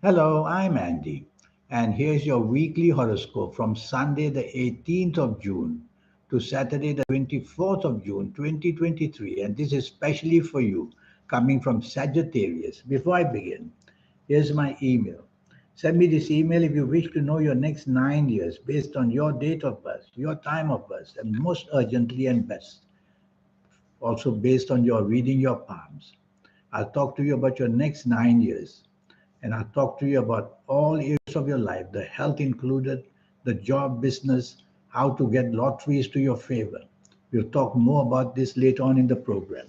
Hello, I'm Andy, and here's your weekly horoscope from Sunday, the 18th of June to Saturday, the 24th of June, 2023. And this is specially for you, coming from Sagittarius. Before I begin, here's my email. Send me this email if you wish to know your next 9 years based on your date of birth, your time of birth, and most urgently and best, also based on your reading your palms. I'll talk to you about your next 9 years, and I'll talk to you about all areas of your life, the health included, the job, business, how to get lotteries to your favor. We'll talk more about this later on in the program.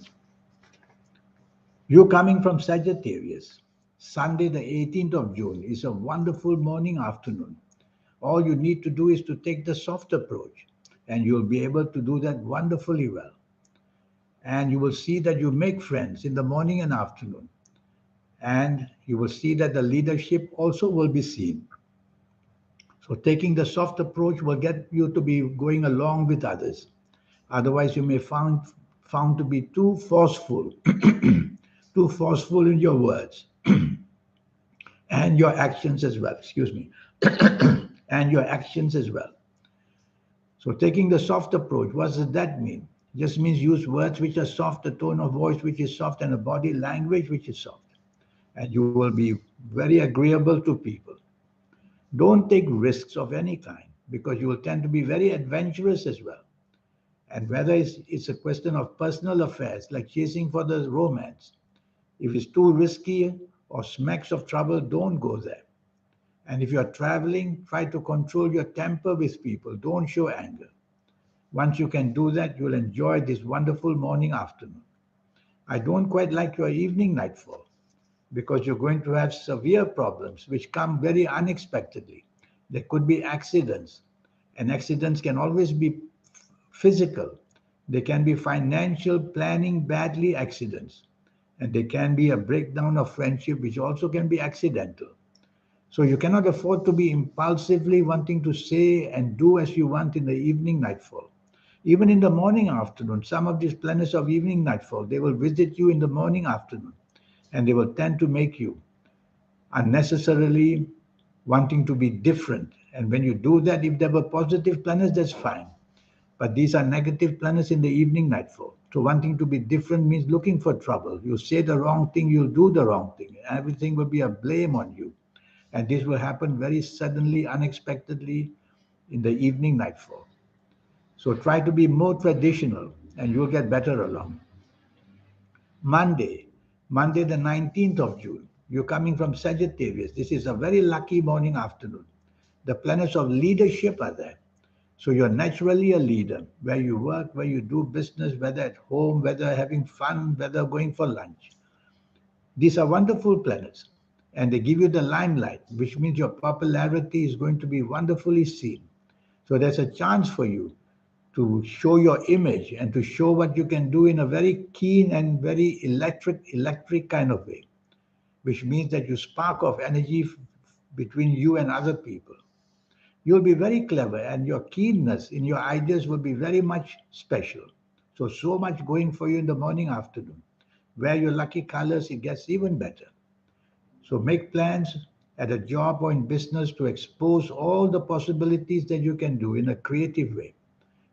You coming from Sagittarius. Sunday, the 18th of June, is a wonderful morning afternoon. All you need to do is to take the soft approach, and you'll be able to do that wonderfully well. And you will see that you make friends in the morning and afternoon. And you will see that the leadership also will be seen. So taking the soft approach will get you to be going along with others. Otherwise, you may found to be too forceful, too forceful in your words and your actions as well. Excuse me, and your actions as well. So taking the soft approach, what does that mean? Just means use words which are soft, a tone of voice which is soft, and a body language which is soft. And you will be very agreeable to people. Don't take risks of any kind because you will tend to be very adventurous as well. And whether it's a question of personal affairs like chasing for the romance, if it's too risky or smacks of trouble, don't go there. And if you're traveling, try to control your temper with people. Don't show anger. Once you can do that, you'll enjoy this wonderful morning afternoon. I don't quite like your evening nightfall because you're going to have severe problems which come very unexpectedly. There could be accidents, and accidents can always be physical. They can be financial planning badly accidents, and they can be a breakdown of friendship, which also can be accidental. So you cannot afford to be impulsively wanting to say and do as you want in the evening nightfall. Even in the morning afternoon, some of these planets of evening nightfall, they will visit you in the morning afternoon, and they will tend to make you unnecessarily wanting to be different. And when you do that, if there were positive planets, that's fine. But these are negative planets in the evening nightfall. So wanting to be different means looking for trouble. You say the wrong thing, you'll do the wrong thing. Everything will be a blame on you. And this will happen very suddenly, unexpectedly in the evening nightfall. So try to be more traditional and you'll get better along. Monday, Monday the 19th of June. You're coming from Sagittarius. This is a very lucky morning afternoon. The planets of leadership are there. So you're naturally a leader where you work, where you do business, whether at home, whether having fun, whether going for lunch. These are wonderful planets and they give you the limelight, which means your popularity is going to be wonderfully seen. So there's a chance for you to show your image and to show what you can do in a very keen and very electric kind of way, which means that you spark off energy between you and other people. You'll be very clever and your keenness in your ideas will be very much special. So much going for you in the morning, afternoon. Wear your lucky colors, it gets even better. So make plans at a job or in business to expose all the possibilities that you can do in a creative way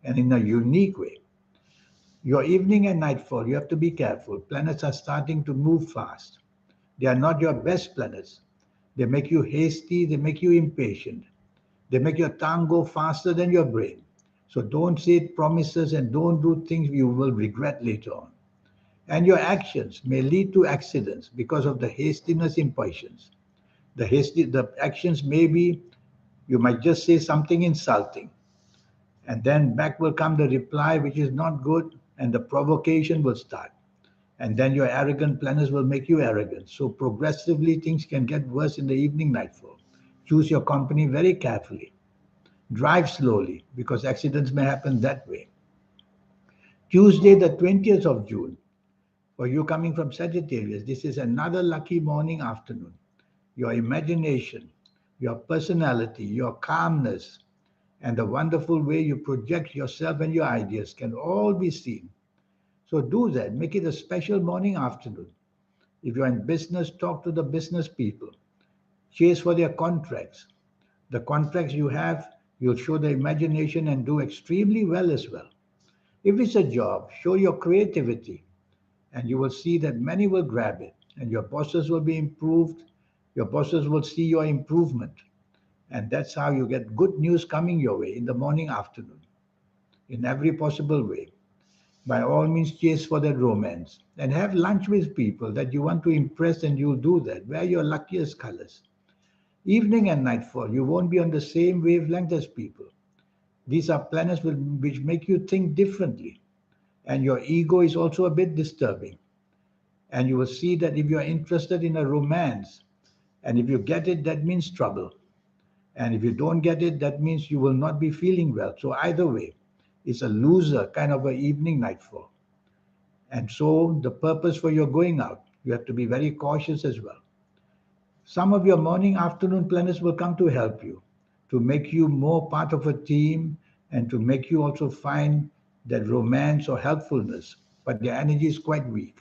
and in a unique way. Your evening and nightfall, you have to be careful. Planets are starting to move fast. They are not your best planets. They make you hasty, they make you impatient. They make your tongue go faster than your brain. So don't say promises and don't do things you will regret later on. And your actions may lead to accidents because of the hastiness, impatience. The actions may be you might just say something insulting, and then back will come the reply which is not good, and the provocation will start. And then your arrogant planners will make you arrogant. So progressively things can get worse in the evening nightfall. Choose your company very carefully. Drive slowly because accidents may happen that way. Tuesday, the 20th of June, for you coming from Sagittarius, this is another lucky morning afternoon. Your imagination, your personality, your calmness, and the wonderful way you project yourself and your ideas can all be seen. So do that. Make it a special morning afternoon. If you're in business, talk to the business people. chase for their contracts. The contracts you have, you'll show the imagination and do extremely well as well. If it's a job, show your creativity and you will see that many will grab it and your bosses will be improved. Your bosses will see your improvement. And that's how you get good news coming your way in the morning, afternoon, in every possible way. By all means, chase for that romance and have lunch with people that you want to impress, and you'll do that. Wear your luckiest colors. Evening and nightfall, you won't be on the same wavelength as people. These are planets which make you think differently, and your ego is also a bit disturbing. And you will see that if you are interested in a romance, and if you get it, that means trouble. And if you don't get it, that means you will not be feeling well. So either way, it's a loser kind of a evening nightfall. And so the purpose for your going out, you have to be very cautious as well. Some of your morning afternoon planets will come to help you, to make you more part of a team and to make you also find that romance or helpfulness. But their energy is quite weak.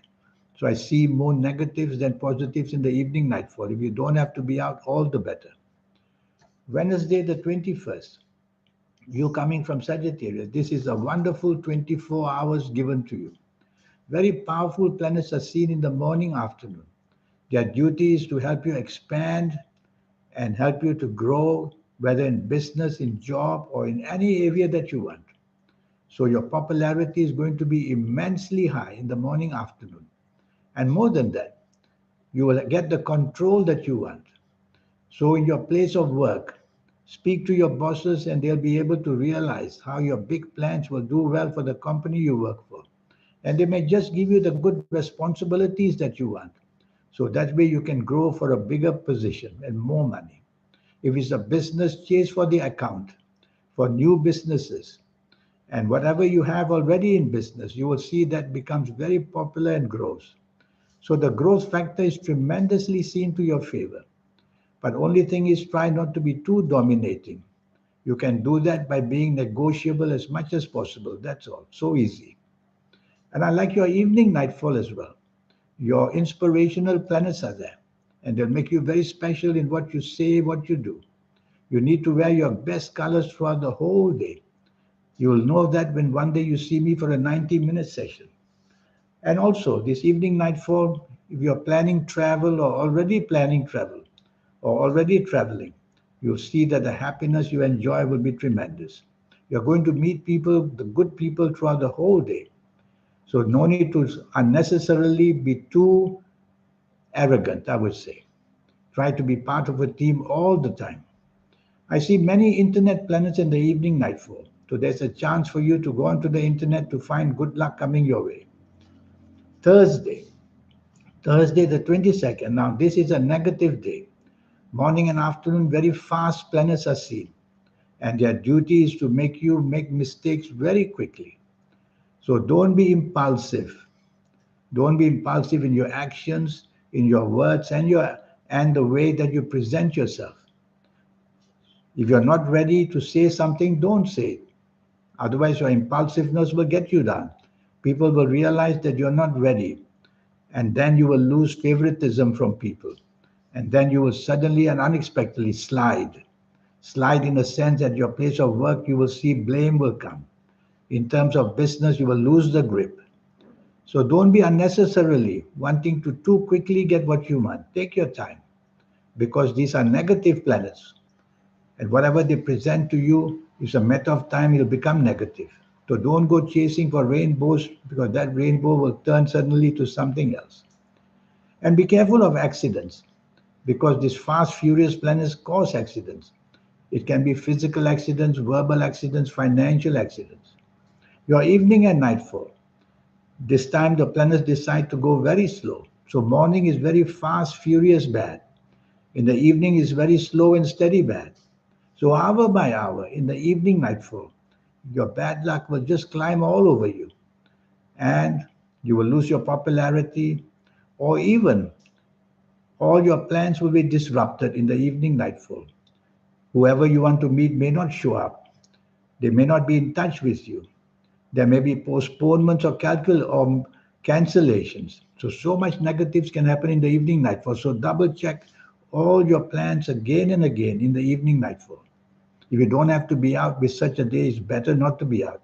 So I see more negatives than positives in the evening nightfall. If you don't have to be out, all the better. Wednesday the 21st, you coming from Sagittarius, this is a wonderful 24 hours given to you. Very powerful planets are seen in the morning, afternoon. Their duty is to help you expand and help you to grow, whether in business, in job, or in any area that you want. So your popularity is going to be immensely high in the morning, afternoon. And more than that, you will get the control that you want. So in your place of work, speak to your bosses and they'll be able to realize how your big plans will do well for the company you work for. And they may just give you the good responsibilities that you want. So that way you can grow for a bigger position and more money. If it's a business, chase for the account, for new businesses. And whatever you have already in business, you will see that becomes very popular and grows. So the growth factor is tremendously seen to your favor. But only thing is, try not to be too dominating. You can do that by being negotiable as much as possible. That's all. So easy. And I like your evening nightfall as well. Your inspirational planets are there. And they'll make you very special in what you say, what you do. You need to wear your best colors throughout the whole day. You will know that when one day you see me for a 90-minute session. And also, this evening nightfall, if you're planning travel or already planning travel or already traveling, you'll see that the happiness you enjoy will be tremendous. You're going to meet people, the good people, throughout the whole day. So no need to unnecessarily be too arrogant, I would say. Try to be part of a team all the time. I see many internet planets in the evening nightfall. So there's a chance for you to go onto the internet to find good luck coming your way. Thursday, Thursday the 22nd. Now this is a negative day. Morning and afternoon, very fast planets are seen. And their duty is to make you make mistakes very quickly. So don't be impulsive. Don't be impulsive in your actions, in your words, and the way that you present yourself. If you're not ready to say something, don't say it. Otherwise, your impulsiveness will get you down. People will realize that you're not ready. And then you will lose favoritism from people. And then you will suddenly and unexpectedly slide. Slide in a sense at your place of work, you will see blame will come. In terms of business, you will lose the grip. So don't be unnecessarily wanting to too quickly get what you want. Take your time, because these are negative planets. And whatever they present to you is a matter of time, it'll become negative. So don't go chasing for rainbows, because that rainbow will turn suddenly to something else. And be careful of accidents, because these fast, furious planets cause accidents. It can be physical accidents, verbal accidents, financial accidents. Your evening and nightfall. This time the planets decide to go very slow. So morning is very fast, furious, bad. In the evening is very slow and steady, bad. So hour by hour, in the evening nightfall, your bad luck will just climb all over you. And you will lose your popularity, or even all your plans will be disrupted in the evening nightfall. Whoever you want to meet may not show up. They may not be in touch with you. There may be postponements or cancellations. So much negatives can happen in the evening nightfall. So double check all your plans again and again in the evening nightfall. If you don't have to be out with such a day, it's better not to be out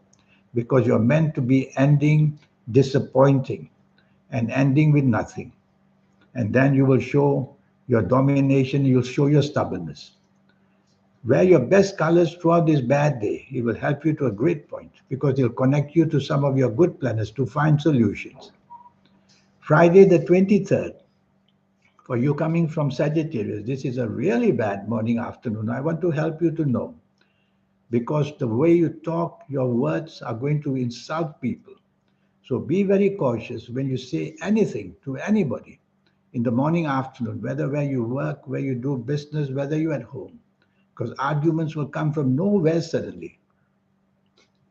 because you're meant to be ending disappointing and ending with nothing. And then you will show your domination, you'll show your stubbornness. Wear your best colors throughout this bad day. It will help you to a great point because it'll connect you to some of your good planets to find solutions. Friday, the 23rd, for you coming from Sagittarius, this is a really bad morning, afternoon. I want to help you to know because the way you talk, your words are going to insult people. So be very cautious when you say anything to anybody in the morning, afternoon, whether where you work, where you do business, whether you're at home, because arguments will come from nowhere suddenly.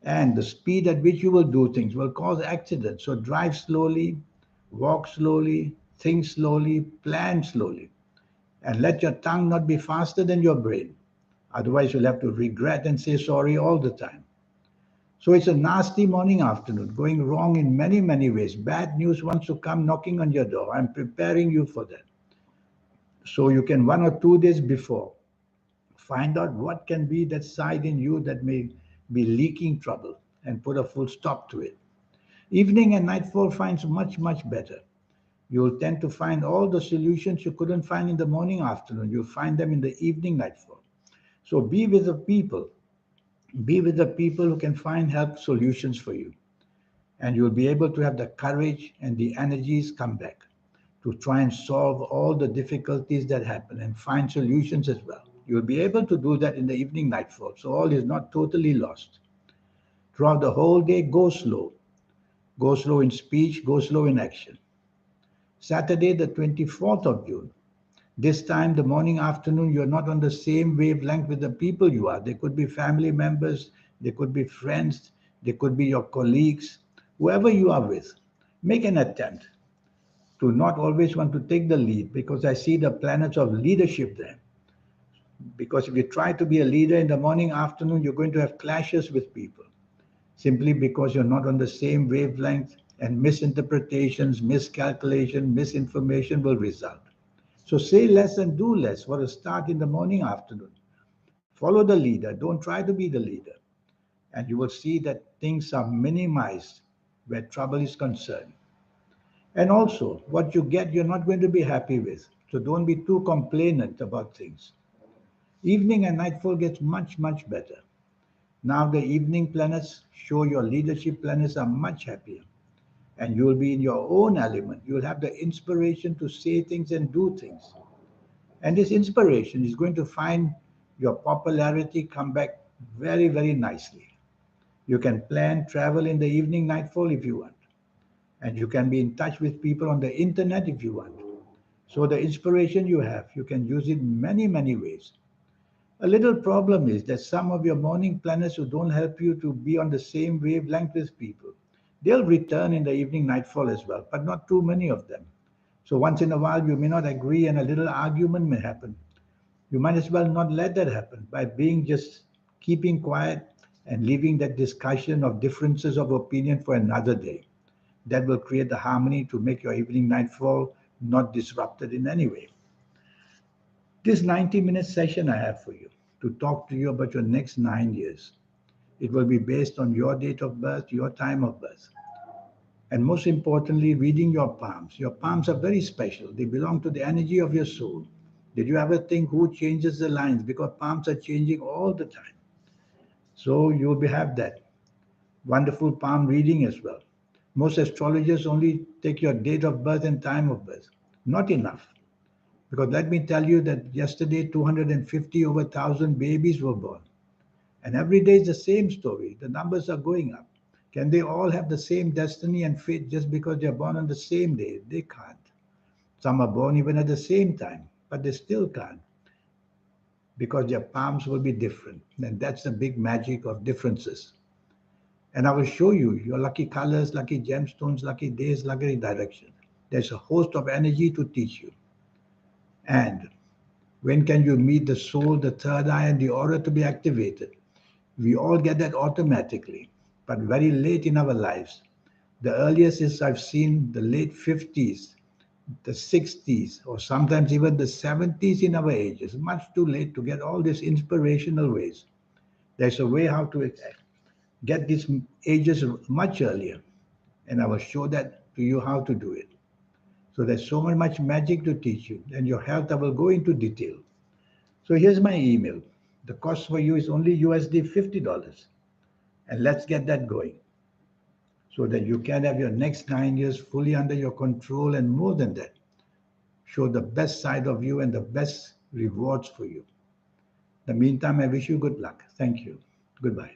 And the speed at which you will do things will cause accidents. So drive slowly, walk slowly, think slowly, plan slowly, and let your tongue not be faster than your brain. Otherwise, you'll have to regret and say sorry all the time. So it's a nasty morning, afternoon, going wrong in many, many ways. Bad news wants to come knocking on your door. I'm preparing you for that. So you can 1 or 2 days before find out what can be that side in you that may be leaking trouble and put a full stop to it. Evening and nightfall finds much, much better. You'll tend to find all the solutions you couldn't find in the morning, afternoon. You'll find them in the evening, nightfall. So be with the people who can find help solutions for you. And you'll be able to have the courage and the energies come back to try and solve all the difficulties that happen and find solutions as well. You'll be able to do that in the evening nightfall. So all is not totally lost. Throughout the whole day, go slow. Go slow in speech, go slow in action. Saturday, the 24th of June. This time, the morning, afternoon, you're not on the same wavelength with the people you are. They could be family members, they could be friends, they could be your colleagues, whoever you are with. Make an attempt to not always want to take the lead because I see the planets of leadership there. Because if you try to be a leader in the morning, afternoon, you're going to have clashes with people simply because you're not on the same wavelength and misinterpretations, miscalculation, misinformation will result. So say less and do less for a start in the morning, afternoon. Follow the leader. Don't try to be the leader. And you will see that things are minimized where trouble is concerned. And also, what you get, you're not going to be happy with. So don't be too complainant about things. Evening and nightfall gets much, much better. Now the evening planets show your leadership planets are much happier. And you will be in your own element. You'll have the inspiration to say things and do things. And this inspiration is going to find your popularity come back very, very nicely. You can plan travel in the evening nightfall if you want. And you can be in touch with people on the internet if you want. So the inspiration you have, you can use it in many, many ways. A little problem is that some of your morning planners who don't help you to be on the same wavelength with people, they'll return in the evening nightfall as well, but not too many of them. So once in a while you may not agree and a little argument may happen. You might as well not let that happen by being just keeping quiet and leaving that discussion of differences of opinion for another day. That will create the harmony to make your evening nightfall not disrupted in any way. This 90-minute session I have for you to talk to you about your next 9 years. It will be based on your date of birth, your time of birth. And most importantly, reading your palms. Your palms are very special. They belong to the energy of your soul. Did you ever think who changes the lines? Because palms are changing all the time. So you will have that wonderful palm reading as well. Most astrologers only take your date of birth and time of birth. Not enough. Because let me tell you that yesterday 250 over 1,000 babies were born. And every day is the same story. The numbers are going up. Can they all have the same destiny and fate just because they're born on the same day? They can't. Some are born even at the same time, but they still can't because their palms will be different. And that's the big magic of differences. And I will show you your lucky colors, lucky gemstones, lucky days, lucky direction. There's a host of energy to teach you. And when can you meet the soul, the third eye, and the aura to be activated? We all get that automatically, but very late in our lives. The earliest is I've seen the late 50s the 60s, or sometimes even the 70s in our age. It's much too late to get all these inspirational ways. There's a way how to get these ages much earlier, and I will show that to you how to do it. So there's so much magic to teach you, and your health I will go into detail. So here's my email. The cost for you is only USD $50, and let's get that going so that you can have your next 9 years fully under your control, and more than that, show the best side of you and the best rewards for you. In the meantime, I wish you good luck. Thank you. Goodbye.